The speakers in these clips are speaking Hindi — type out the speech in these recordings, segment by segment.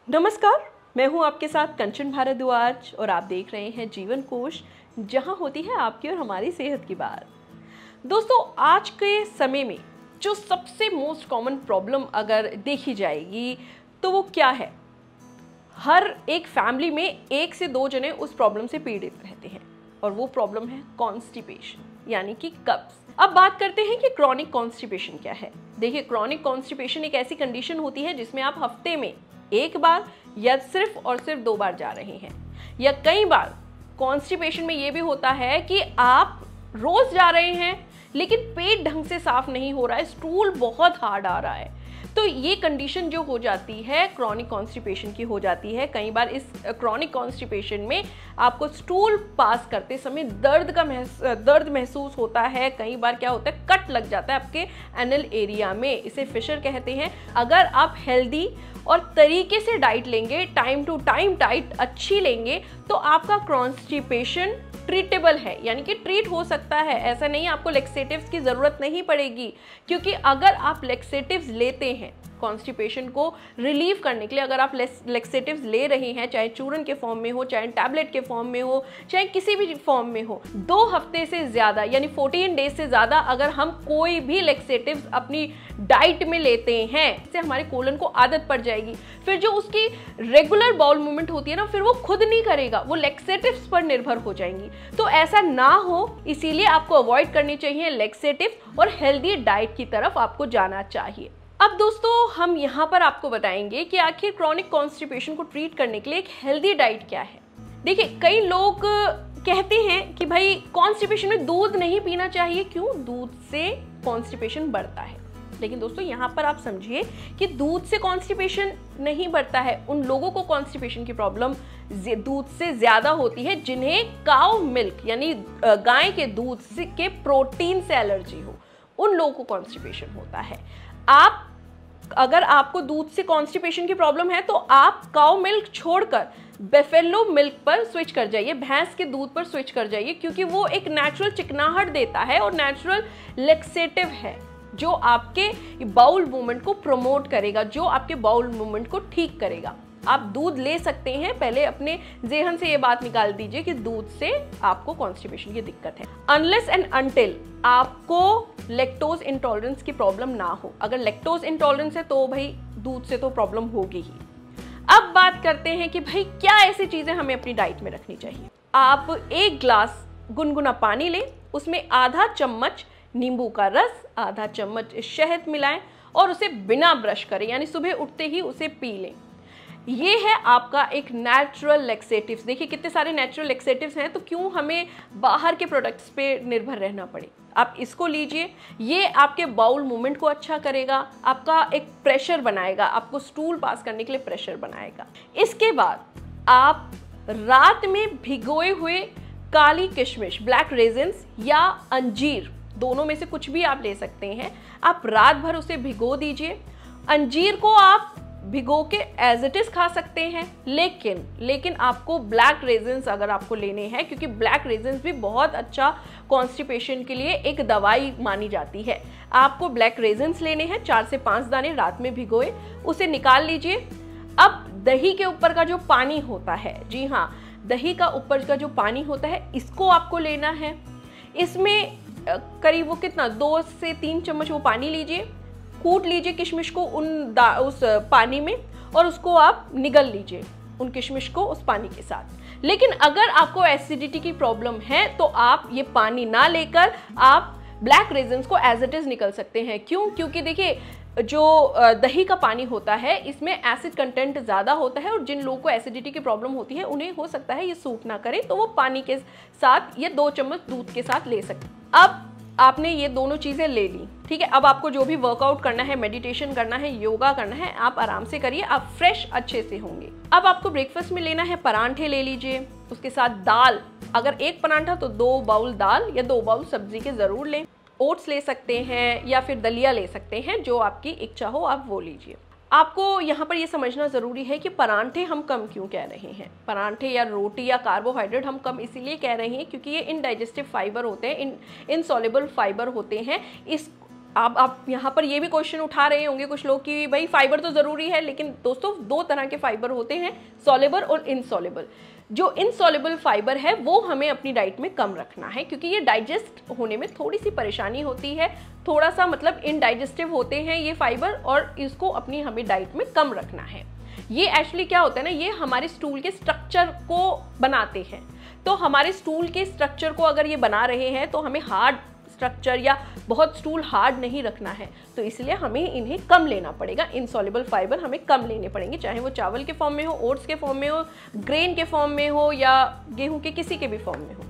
नमस्कार, मैं हूं आपके साथ कंचन भारद्वाज और आप देख रहे हैं जीवन कोश, जहां होती है आपकी और हमारी सेहत की बात। दोस्तों, आज के समय में जो सबसे मोस्ट कॉमन प्रॉब्लम अगर देखी जाएगी तो वो क्या है? हर एक फैमिली में 1 से 2 जने उस प्रॉब्लम से पीड़ित रहते हैं और वो प्रॉब्लम है कॉन्स्टिपेशन, यानी कि कब्ज। अब बात करते हैं कि क्रॉनिक कॉन्स्टिपेशन क्या है। देखिए, क्रॉनिक कॉन्स्टिपेशन एक ऐसी कंडीशन होती है जिसमें आप हफ्ते में 1 बार या सिर्फ और सिर्फ 2 बार जा रहे हैं, या कई बार कॉन्स्टिपेशन में ये भी होता है कि आप रोज जा रहे हैं लेकिन पेट ढंग से साफ नहीं हो रहा है, स्टूल बहुत हार्ड आ रहा है। तो ये कंडीशन जो हो जाती है क्रॉनिक कॉन्स्टिपेशन की हो जाती है। कई बार इस क्रॉनिक कॉन्स्टिपेशन में आपको स्टूल पास करते समय दर्द महसूस होता है। कई बार क्या होता है, कट लग जाता है आपके एनल एरिया में, इसे फिशर कहते हैं। अगर आप हेल्दी और तरीके से डाइट लेंगे, टाइम टू टाइम डाइट अच्छी लेंगे, तो आपका कॉन्स्टिपेशन ट्रीटेबल है, यानी कि ट्रीट हो सकता है। ऐसा नहीं आपको लेक्सेटिव्स की ज़रूरत नहीं पड़ेगी, क्योंकि अगर आप लेक्सेटिव्स लेते हैं कॉन्स्टिपेशन को रिलीव करने के लिए, अगर आप लेक्सेटिव्स ले रहे हैं, चाहे चूरन के फॉर्म में हो, चाहे टैबलेट के फॉर्म में हो, चाहे किसी भी फॉर्म में हो, 2 हफ्ते से ज़्यादा यानी 14 डेज से ज़्यादा अगर हम कोई भी लेक्सेटिव्स अपनी डाइट में लेते हैं, इससे हमारे कोलन को आदत पड़ जाएगी। फिर जो उसकी रेगुलर बाउल मूवमेंट होती है ना, फिर वो खुद नहीं करेगा, वो लेक्सेटिव्स पर निर्भर हो जाएंगी। तो ऐसा ना हो, इसीलिए आपको अवॉइड करनी चाहिए लेक्सेटिव्स और हेल्दी डाइट की तरफ आपको जाना चाहिए। अब दोस्तों, हम यहाँ पर आपको बताएंगे कि आखिर क्रॉनिक कॉन्स्टिपेशन को ट्रीट करने के लिए एक हेल्दी डाइट क्या है। देखिए, कई लोग कहते हैं कि भाई कॉन्स्टिपेशन में दूध नहीं पीना चाहिए। क्यों? दूध से कॉन्स्टिपेशन बढ़ता है। लेकिन दोस्तों, यहाँ पर आप समझिए कि दूध से कॉन्स्टिपेशन नहीं बढ़ता है। उन लोगों को कॉन्स्टिपेशन की प्रॉब्लम दूध से ज्यादा होती है जिन्हें काउ मिल्क यानी गाय के दूध से के प्रोटीन से एलर्जी हो, उन लोगों को कॉन्स्टिपेशन होता है। अगर आपको दूध से कॉन्स्टिपेशन की प्रॉब्लम है तो आप काउ मिल्क छोड़कर बेफेलो मिल्क पर स्विच कर जाइए, भैंस के दूध पर स्विच कर जाइए, क्योंकि वो एक नेचुरल चिकनाहट देता है और नेचुरल लेक्सेटिव है जो आपके बाउल मूवमेंट को प्रमोट करेगा, जो आपके बाउल मूवमेंट को ठीक करेगा। आप दूध ले सकते हैं, पहले अपने ज़हन से ये बात निकाल दीजिए कि दूध से आपको कॉन्स्टिपेशन की दिक्कत है। अनलेस एंड अनटिल आपको लैक्टोज इंटॉलरेंस की प्रॉब्लम ना हो। अगर लैक्टोज इंटॉलरेंस है तो भाई दूध से तो प्रॉब्लम होगी ही। अब बात करते हैं कि भाई क्या ऐसी चीजें हमें अपनी डाइट में रखनी चाहिए। आप 1 ग्लास गुनगुना पानी लें, उसमें आधा चम्मच नींबू का रस, आधा चम्मच शहद मिलाएं और उसे बिना ब्रश करें, यानी सुबह उठते ही उसे पी लें। ये है आपका एक नेचुरल लेक्सेटिव्स। देखिए कितने सारे नेचुरल लेक्सेटिव्स हैं, तो क्यों हमें बाहर के प्रोडक्ट्स पे निर्भर रहना पड़े। आप इसको लीजिए, ये आपके बाउल मूवमेंट को अच्छा करेगा, आपका एक प्रेशर बनाएगा, आपको स्टूल पास करने के लिए प्रेशर बनाएगा। इसके बाद आप रात में भिगोए हुए काली किशमिश, ब्लैक रेजिन्स या अंजीर, दोनों में से कुछ भी आप ले सकते हैं। आप रात भर उसे भिगो दीजिए। अंजीर को आप भिगो के एज इट इज खा सकते हैं, लेकिन आपको ब्लैक रेजिन्स अगर आपको लेने हैं, क्योंकि ब्लैक रेजिन्स भी बहुत अच्छा कॉन्स्टिपेशन के लिए एक दवाई मानी जाती है। आपको ब्लैक रेजिन्स लेने हैं, 4 से 5 दाने रात में भिगोए, उसे निकाल लीजिए। अब दही के ऊपर का जो पानी होता है, जी हाँ, दही का ऊपर का जो पानी होता है, इसको आपको लेना है। इसमें करीब वो कितना 2 से 3 चम्मच वो पानी लीजिए, कूट लीजिए किशमिश को उस पानी में और उसको आप निगल लीजिए, उन किशमिश को उस पानी के साथ। लेकिन अगर आपको एसिडिटी की प्रॉब्लम है तो आप ये पानी ना लेकर आप ब्लैक रेजिन्स को एज इट इज निकल सकते हैं। क्यों? क्योंकि देखिए, जो दही का पानी होता है इसमें एसिड कंटेंट ज़्यादा होता है और जिन लोगों को एसिडिटी की प्रॉब्लम होती है उन्हें हो सकता है ये सूट ना करे, तो वो पानी के साथ या 2 चम्मच दूध के साथ ले सकते हैं। अब आपने ये दोनों चीज़ें ले ली, ठीक है। अब आपको जो भी वर्कआउट करना है, मेडिटेशन करना है, योगा करना है, आप आराम से करिए, आप फ्रेश अच्छे से होंगे। अब आपको ब्रेकफास्ट में लेना है परांठे ले लीजिए, उसके साथ दाल, अगर 1 परांठा तो 2 बाउल दाल या 2 बाउल सब्जी के ज़रूर लें। ओट्स ले सकते हैं या फिर दलिया ले सकते हैं, जो आपकी इच्छा हो आप वो लीजिए। आपको यहाँ पर ये समझना ज़रूरी है कि परांठे हम कम क्यों कह रहे हैं। परांठे या रोटी या कार्बोहाइड्रेट हम कम इसीलिए कह रहे हैं क्योंकि ये इनडाइजेस्टिव फाइबर होते हैं, इनसॉल्युबल फाइबर होते हैं। आप यहाँ पर ये भी क्वेश्चन उठा रहे होंगे कुछ लोग कि भाई फाइबर तो ज़रूरी है, लेकिन दोस्तों 2 तरह के फाइबर होते हैं, सॉल्युबल और इनसॉल्युबल। जो इनसॉल्युबल फाइबर है वो हमें अपनी डाइट में कम रखना है, क्योंकि ये डाइजेस्ट होने में थोड़ी सी परेशानी होती है, थोड़ा सा मतलब इनडाइजेस्टिव होते हैं ये फाइबर, और इसको अपनी हमें डाइट में कम रखना है। ये एक्चुअली क्या होता है ना, ये हमारे स्टूल के स्ट्रक्चर को बनाते हैं। तो हमारे स्टूल के स्ट्रक्चर को अगर ये बना रहे हैं तो हमें हार्ड स्ट्रक्चर या बहुत स्टूल हार्ड नहीं रखना है, तो इसलिए हमें इन्हें कम लेना पड़ेगा। इनसॉल्युबल फाइबर हमें कम लेने पड़ेंगे, चाहे वो चावल के फॉर्म में हो, ओट्स के फॉर्म में हो, ग्रेन के फॉर्म में हो या गेहूं के किसी के भी फॉर्म में हो।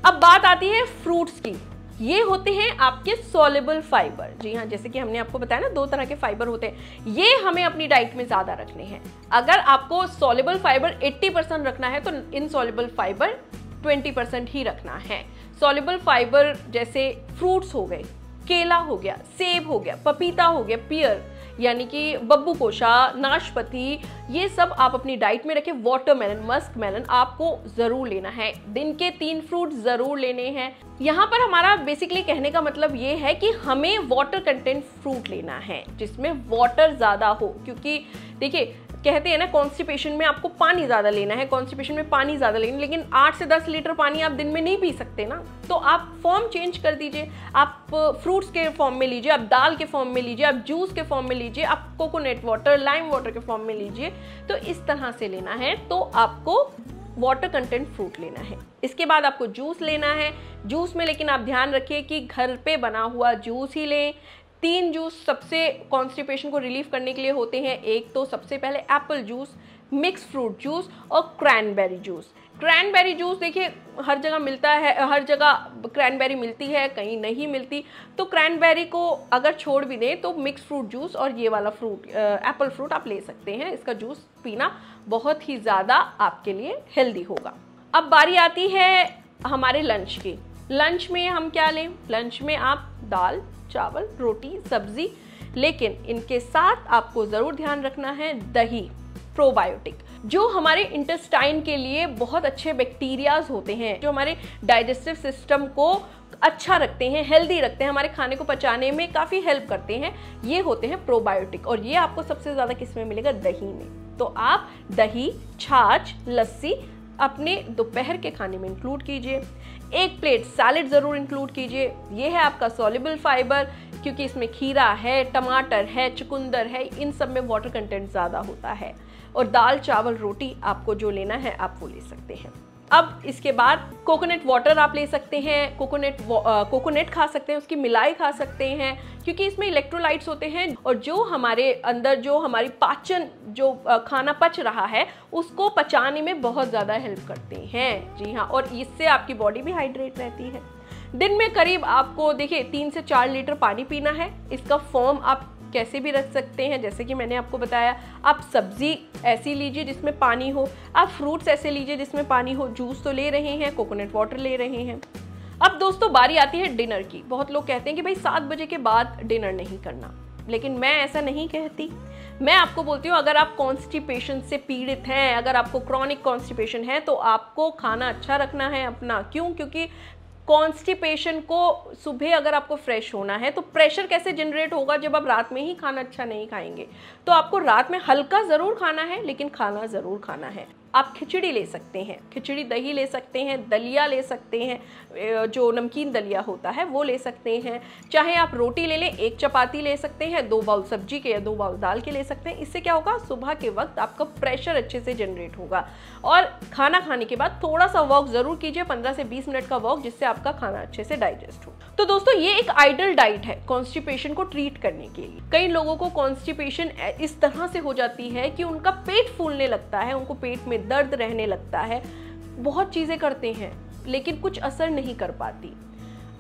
अब बात आती है फ्रूट्स की। ये होते हैं आपके सॉल्युबल फाइबर। जी हाँ, जैसे कि हमने आपको बताया ना 2 तरह के फाइबर होते हैं, ये हमें अपनी डाइट में ज़्यादा रखने हैं। अगर आपको सॉल्युबल फाइबर 80% रखना है तो इनसॉल्युबल फाइबर 20% ही रखना है। सॉल्युबल फाइबर जैसे फ्रूट्स हो गए, केला हो गया, सेब हो गया, पपीता हो गया, पियर यानी कि बब्बू कोशा, नाशपाती, ये सब आप अपनी डाइट में रखें। वाटरमेलन, मस्क मेलन आपको ज़रूर लेना है। दिन के 3 फ्रूट ज़रूर लेने हैं। यहाँ पर हमारा बेसिकली कहने का मतलब ये है कि हमें वाटर कंटेंट फ्रूट लेना है जिसमें वाटर ज़्यादा हो, क्योंकि देखिए कहते हैं ना कॉन्स्टिपेशन में आपको पानी ज़्यादा लेना है, कॉन्स्टिपेशन में पानी ज़्यादा लेना, लेकिन 8 से 10 लीटर पानी आप दिन में नहीं पी सकते ना। तो आप फॉर्म चेंज कर दीजिए, आप फ्रूट्स के फॉर्म में लीजिए, आप दाल के फॉर्म में लीजिए, आप जूस के फॉर्म में लीजिए, आप कोकोनट वाटर, लाइम वाटर के फॉर्म में लीजिए। तो इस तरह से लेना है, तो आपको वाटर कंटेंट फ्रूट लेना है। इसके बाद आपको जूस लेना है। जूस में लेकिन आप ध्यान रखिए कि घर पे बना हुआ जूस ही लें। 3 जूस सबसे कॉन्स्टिपेशन को रिलीफ करने के लिए होते हैं। एक तो सबसे पहले Apple juice, mix fruit juice और क्रैनबेरी जूस। क्रैनबेरी जूस देखिए हर जगह मिलता है, हर जगह क्रैनबेरी मिलती है, कहीं नहीं मिलती। तो क्रैनबेरी को अगर छोड़ भी दें तो मिक्स फ्रूट जूस और ये वाला फ्रूट एप्पल फ्रूट आप ले सकते हैं। इसका जूस पीना बहुत ही ज़्यादा आपके लिए हेल्दी होगा। अब बारी आती है हमारे लंच की। लंच में हम क्या लें? लंच में आप दाल, चावल, रोटी, सब्जी, लेकिन इनके साथ आपको ज़रूर ध्यान रखना है दही, प्रोबायोटिक, जो हमारे इंटेस्टाइन के लिए बहुत अच्छे बैक्टीरियाज होते हैं, जो हमारे डाइजेस्टिव सिस्टम को अच्छा रखते हैं, हेल्दी रखते हैं, हमारे खाने को पचाने में काफ़ी हेल्प करते हैं। ये होते हैं प्रोबायोटिक, और ये आपको सबसे ज़्यादा किस में मिलेगा? दही में। तो आप दही, छाछ, लस्सी अपने दोपहर के खाने में इंक्लूड कीजिए। 1 प्लेट सैलेड ज़रूर इंक्लूड कीजिए। ये है आपका सॉल्युबल फाइबर, क्योंकि इसमें खीरा है, टमाटर है, चुकंदर है, इन सब में वाटर कंटेंट ज़्यादा होता है। और दाल, चावल, रोटी आपको जो लेना है आप वो ले सकते हैं। अब इसके बाद कोकोनट वाटर आप ले सकते हैं, कोकोनट खा सकते हैं, उसकी मिलाई खा सकते हैं, क्योंकि इसमें इलेक्ट्रोलाइट्स होते हैं और जो हमारे अंदर जो हमारी पाचन, जो खाना पच रहा है उसको पचाने में बहुत ज़्यादा हेल्प करते हैं। जी हाँ, और इससे आपकी बॉडी भी हाइड्रेट रहती है। दिन में करीब आपको देखिए 3 से 4 लीटर पानी पीना है। इसका फॉर्म आप कैसे भी रख सकते हैं, जैसे कि मैंने आपको बताया। आप सब्जी ऐसी लीजिए जिसमें पानी हो, आप फ्रूट्स ऐसे लीजिए जिसमें पानी हो, जूस तो ले रहे हैं, कोकोनट वाटर ले रहे हैं। अब दोस्तों बारी आती है डिनर की। बहुत लोग कहते हैं कि भाई 7 बजे के बाद डिनर नहीं करना, लेकिन मैं ऐसा नहीं कहती। मैं आपको बोलती हूँ अगर आप कॉन्स्टिपेशन से पीड़ित हैं, अगर आपको क्रॉनिक कॉन्स्टिपेशन है, तो आपको खाना अच्छा रखना है अपना। क्यों? क्योंकि कॉन्स्टिपेशन को सुबह अगर आपको फ्रेश होना है तो प्रेशर कैसे जनरेट होगा जब आप रात में ही खाना अच्छा नहीं खाएंगे। तो आपको रात में हल्का ज़रूर खाना है, लेकिन खाना ज़रूर खाना है। आप खिचड़ी ले सकते हैं, खिचड़ी दही ले सकते हैं, दलिया ले सकते हैं, जो नमकीन दलिया होता है वो ले सकते हैं। चाहे आप रोटी ले लें, 1 चपाती ले सकते हैं, 2 बाउल सब्जी के या 2 बाउल दाल के ले सकते हैं। इससे क्या होगा? सुबह के वक्त आपका प्रेशर अच्छे से जनरेट होगा। और खाना खाने के बाद थोड़ा सा वॉक ज़रूर कीजिए, 15 से 20 मिनट का वॉक, जिससे आपका खाना अच्छे से डाइजेस्ट हो। तो दोस्तों ये एक आइडियल डाइट है कॉन्स्टिपेशन को ट्रीट करने के लिए। कई लोगों को कॉन्स्टिपेशन इस तरह से हो जाती है कि उनका पेट फूलने लगता है, उनको पेट में दर्द रहने लगता है, बहुत चीज़ें करते हैं लेकिन कुछ असर नहीं कर पाती।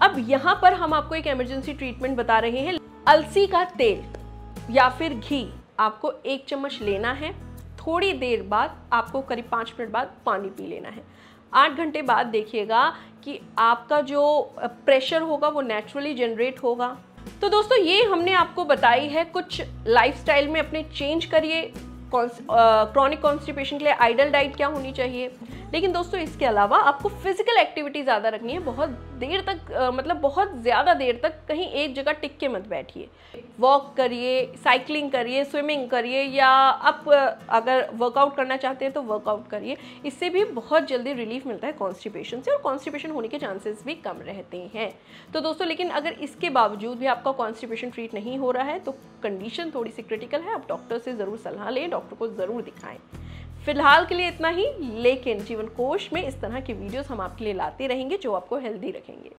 अब यहाँ पर हम आपको एक इमरजेंसी ट्रीटमेंट बता रहे हैं। अलसी का तेल या फिर घी आपको 1 चम्मच लेना है। थोड़ी देर बाद आपको करीब 5 मिनट बाद पानी पी लेना है। 8 घंटे बाद देखिएगा कि आपका जो प्रेशर होगा वो नेचुरली जनरेट होगा। तो दोस्तों ये हमने आपको बताई है, कुछ लाइफस्टाइल में अपने चेंज करिए, क्रॉनिक कॉन्स्टिपेशन के लिए आइडल डाइट क्या होनी चाहिए। लेकिन दोस्तों इसके अलावा आपको फिजिकल एक्टिविटी ज़्यादा रखनी है। बहुत देर तक मतलब बहुत ज़्यादा देर तक कहीं एक जगह टिक के मत बैठिए। वॉक करिए, साइकिलिंग करिए, स्विमिंग करिए, या आप अगर वर्कआउट करना चाहते हैं तो वर्कआउट करिए। इससे भी बहुत जल्दी रिलीफ मिलता है कॉन्स्टिपेशन से, और कॉन्स्टिपेशन होने के चांसेस भी कम रहते हैं। तो दोस्तों लेकिन अगर इसके बावजूद भी आपका कॉन्स्टिपेशन ट्रीट नहीं हो रहा है तो कंडीशन थोड़ी सी क्रिटिकल है, आप डॉक्टर से ज़रूर सलाह लें, डॉक्टर को ज़रूर दिखाएं। फिलहाल के लिए इतना ही, लेकिन जीवन कोश में इस तरह के वीडियोस हम आपके लिए लाते रहेंगे जो आपको हेल्दी रखेंगे।